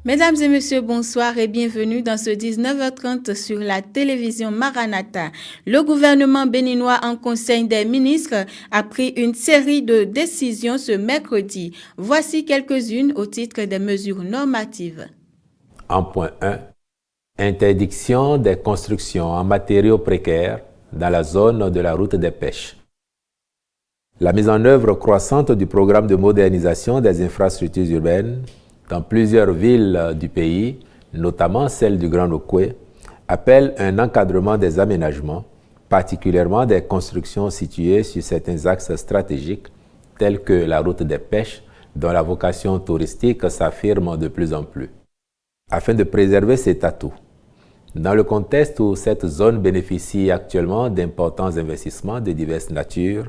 Mesdames et messieurs, bonsoir et bienvenue dans ce 19h30 sur la télévision Maranatha. Le gouvernement béninois en Conseil des ministres a pris une série de décisions ce mercredi. Voici quelques-unes au titre des mesures normatives. En point 1, interdiction des constructions en matériaux précaires dans la zone de la route des pêches. La mise en œuvre croissante du programme de modernisation des infrastructures urbaines dans plusieurs villes du pays, notamment celle du Grand Okoué, appelle un encadrement des aménagements, particulièrement des constructions situées sur certains axes stratégiques tels que la route des pêches, dont la vocation touristique s'affirme de plus en plus. Afin de préserver cet atout, dans le contexte où cette zone bénéficie actuellement d'importants investissements de diverses natures,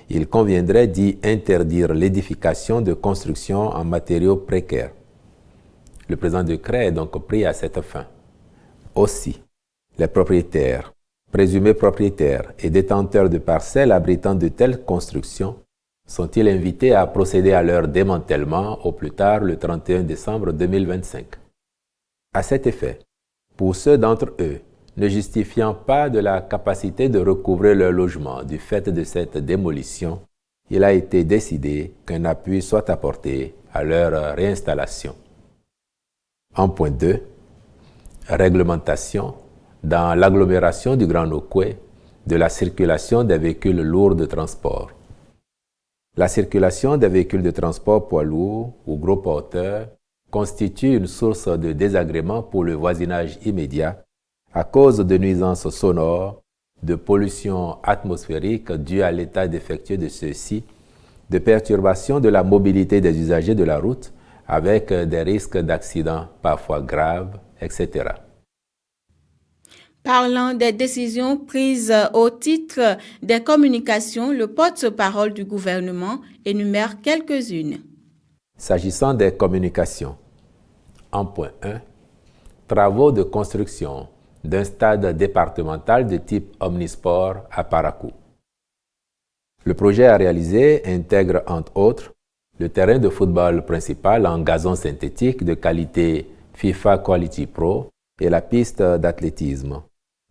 il conviendrait d'y interdire l'édification de constructions en matériaux précaires. Le présent décret est donc pris à cette fin. Aussi, les propriétaires, présumés propriétaires et détenteurs de parcelles abritant de telles constructions sont-ils invités à procéder à leur démantèlement au plus tard le 31 décembre 2025. À cet effet, pour ceux d'entre eux ne justifiant pas de la capacité de recouvrer leur logement du fait de cette démolition, il a été décidé qu'un appui soit apporté à leur réinstallation. En point 2, réglementation dans l'agglomération du Grand Okoué de la circulation des véhicules lourds de transport. La circulation des véhicules de transport poids lourds ou gros porteurs constitue une source de désagrément pour le voisinage immédiat à cause de nuisances sonores, de pollution atmosphérique due à l'état défectueux de ceux-ci, de perturbation de la mobilité des usagers de la route avec des risques d'accidents parfois graves, etc. Parlant des décisions prises au titre des communications, le porte-parole du gouvernement énumère quelques-unes. S'agissant des communications, en point 1, travaux de construction d'un stade départemental de type omnisport à Parakou. Le projet à réaliser intègre entre autres le terrain de football principal en gazon synthétique de qualité FIFA Quality Pro et la piste d'athlétisme,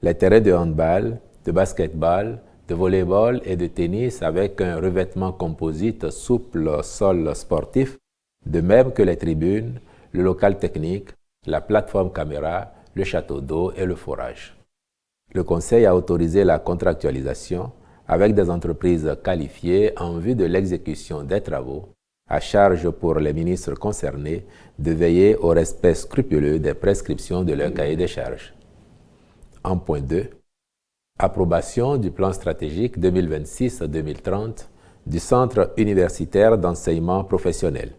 les terrains de handball, de basketball, de volleyball et de tennis avec un revêtement composite souple sol sportif, de même que les tribunes, le local technique, la plateforme caméra, le château d'eau et le forage. Le Conseil a autorisé la contractualisation avec des entreprises qualifiées en vue de l'exécution des travaux, à charge pour les ministres concernés de veiller au respect scrupuleux des prescriptions de leur cahier des charges. En point 2, approbation du plan stratégique 2026-2030 du Centre universitaire d'enseignement professionnel,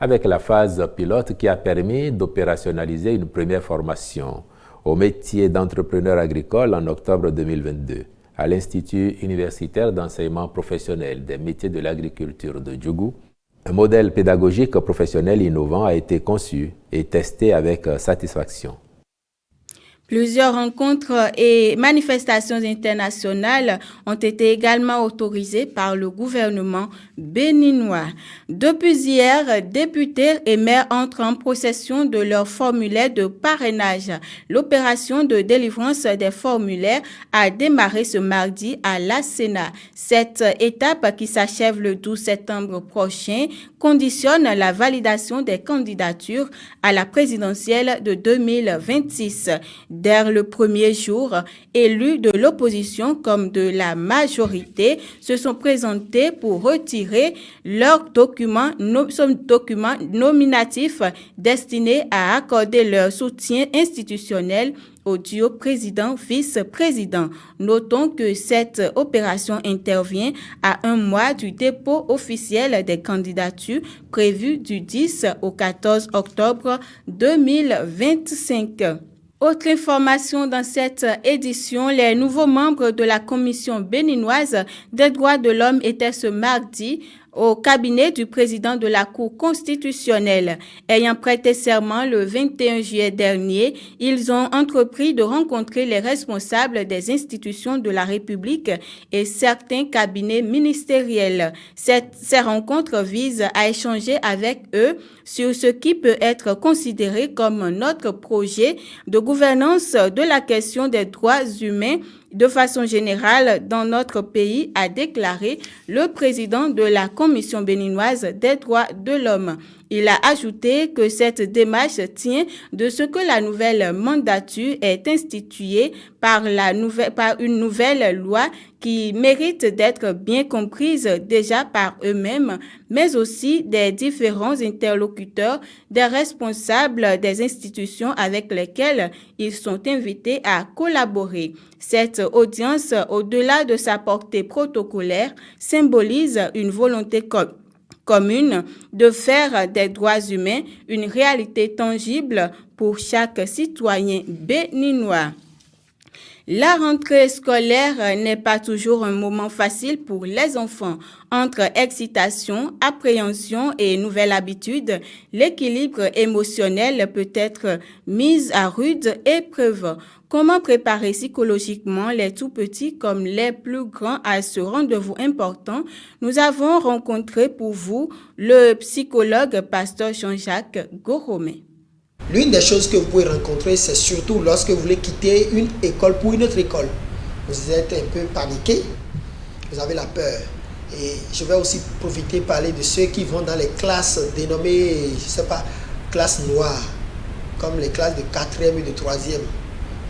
avec la phase pilote qui a permis d'opérationnaliser une première formation au métier d'entrepreneur agricole en octobre 2022 à l'Institut universitaire d'enseignement professionnel des métiers de l'agriculture de Djougou. Un modèle pédagogique professionnel innovant a été conçu et testé avec satisfaction. Plusieurs rencontres et manifestations internationales ont été également autorisées par le gouvernement béninois. Depuis hier, députés et maires entrent en possession de leurs formulaires de parrainage. L'opération de délivrance des formulaires a démarré ce mardi à la Sénat. Cette étape, qui s'achève le 12 septembre prochain, conditionne la validation des candidatures à la présidentielle de 2026. Dès le premier jour, élus de l'opposition comme de la majorité se sont présentés pour retirer leurs documents nominatifs destinés à accorder leur soutien institutionnel au duo président-vice-président. Notons que cette opération intervient à un mois du dépôt officiel des candidatures prévu du 10 au 14 octobre 2025. Autre information dans cette édition, les nouveaux membres de la Commission béninoise des droits de l'homme étaient ce mardi au cabinet du président de la Cour constitutionnelle. Ayant prêté serment le 21 juillet dernier, ils ont entrepris de rencontrer les responsables des institutions de la République et certains cabinets ministériels. Ces rencontres visent à échanger avec eux sur ce qui peut être considéré comme notre projet de gouvernance de la question des droits humains de façon générale dans notre pays, a déclaré le président de la Commission béninoise des droits de l'homme. Il a ajouté que cette démarche tient de ce que la nouvelle mandature est instituée par une nouvelle loi qui mérite d'être bien comprise déjà par eux-mêmes, mais aussi des différents interlocuteurs, des responsables des institutions avec lesquels ils sont invités à collaborer. Cette audience, au-delà de sa portée protocolaire, symbolise une volonté commune de faire des droits humains une réalité tangible pour chaque citoyen béninois. La rentrée scolaire n'est pas toujours un moment facile pour les enfants. Entre excitation, appréhension et nouvelles habitudes, l'équilibre émotionnel peut être mis à rude épreuve. Comment préparer psychologiquement les tout-petits comme les plus grands à ce rendez-vous important? Nous avons rencontré pour vous le psychologue pasteur Jean-Jacques Goromé. L'une des choses que vous pouvez rencontrer, c'est surtout lorsque vous voulez quitter une école pour une autre école. Vous êtes un peu paniqué, vous avez la peur. Et je vais aussi profiter de parler de ceux qui vont dans les classes dénommées, je ne sais pas, classes noires, comme les classes de 4e et de 3e.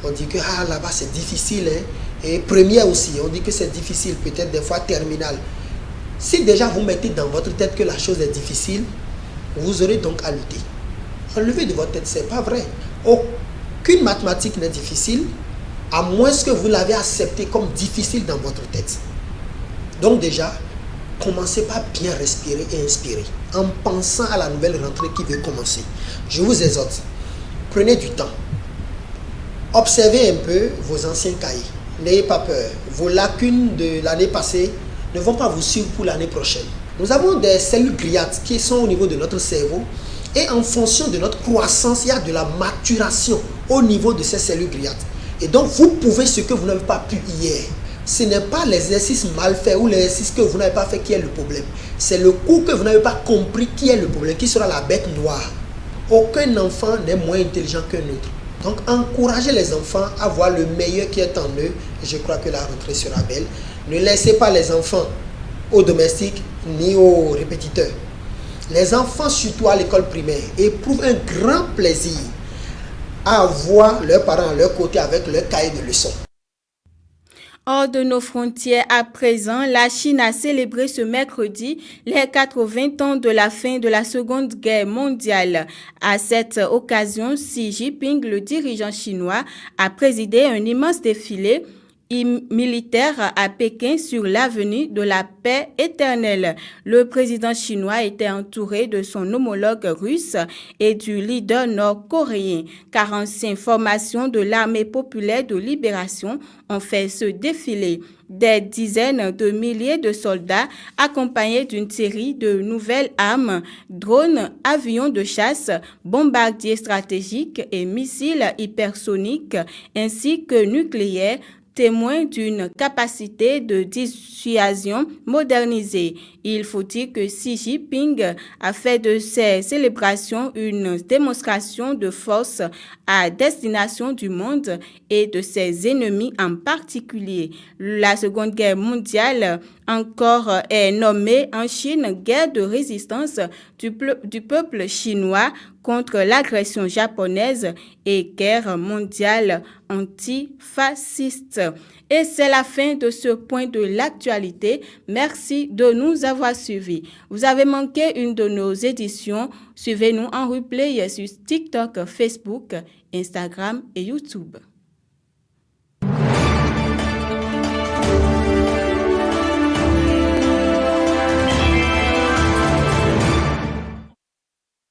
On dit que là-bas c'est difficile, hein? Et première aussi, on dit que c'est difficile, peut-être des fois terminale. Si déjà vous mettez dans votre tête que la chose est difficile, vous aurez donc à lutter. Enlevez de votre tête, c'est pas vrai. Aucune mathématique n'est difficile, à moins que vous l'avez accepté comme difficile dans votre tête. Donc déjà, commencez par bien respirer et inspirer, en pensant à la nouvelle rentrée qui veut commencer. Je vous exhorte, prenez du temps. Observez un peu vos anciens cahiers. N'ayez pas peur. Vos lacunes de l'année passée ne vont pas vous suivre pour l'année prochaine. Nous avons des cellules gliales qui sont au niveau de notre cerveau. Et en fonction de notre croissance, il y a de la maturation au niveau de ces cellules gliales. Et donc, vous pouvez ce que vous n'avez pas pu hier. Ce n'est pas l'exercice mal fait ou l'exercice que vous n'avez pas fait qui est le problème. C'est le cours que vous n'avez pas compris qui est le problème, qui sera la bête noire. Aucun enfant n'est moins intelligent qu'un autre. Donc, encouragez les enfants à voir le meilleur qui est en eux. Et je crois que la rentrée sera belle. Ne laissez pas les enfants aux domestiques ni aux répétiteurs. Les enfants, surtout à l'école primaire, éprouvent un grand plaisir à voir leurs parents à leur côté avec leur cahier de leçons. Hors de nos frontières à présent, la Chine a célébré ce mercredi les 80 ans de la fin de la Seconde Guerre mondiale. À cette occasion, Xi Jinping, le dirigeant chinois, a présidé un immense défilé militaire à Pékin sur l'avenue de la paix éternelle. Le président chinois était entouré de son homologue russe et du leader nord-coréen. 45 formations de l'armée populaire de libération ont fait ce défilé. Des dizaines de milliers de soldats accompagnés d'une série de nouvelles armes, drones, avions de chasse, bombardiers stratégiques et missiles hypersoniques ainsi que nucléaires, témoin d'une capacité de dissuasion modernisée. Il faut dire que Xi Jinping a fait de ces célébrations une démonstration de force à destination du monde et de ses ennemis en particulier. La Seconde Guerre mondiale encore est nommée en Chine guerre de résistance du peuple chinois contre l'agression japonaise et guerre mondiale antifasciste. Et c'est la fin de ce point de l'actualité. Merci de nous avoir suivis. Vous avez manqué une de nos éditions. Suivez-nous en replay sur TikTok, Facebook, Instagram et YouTube.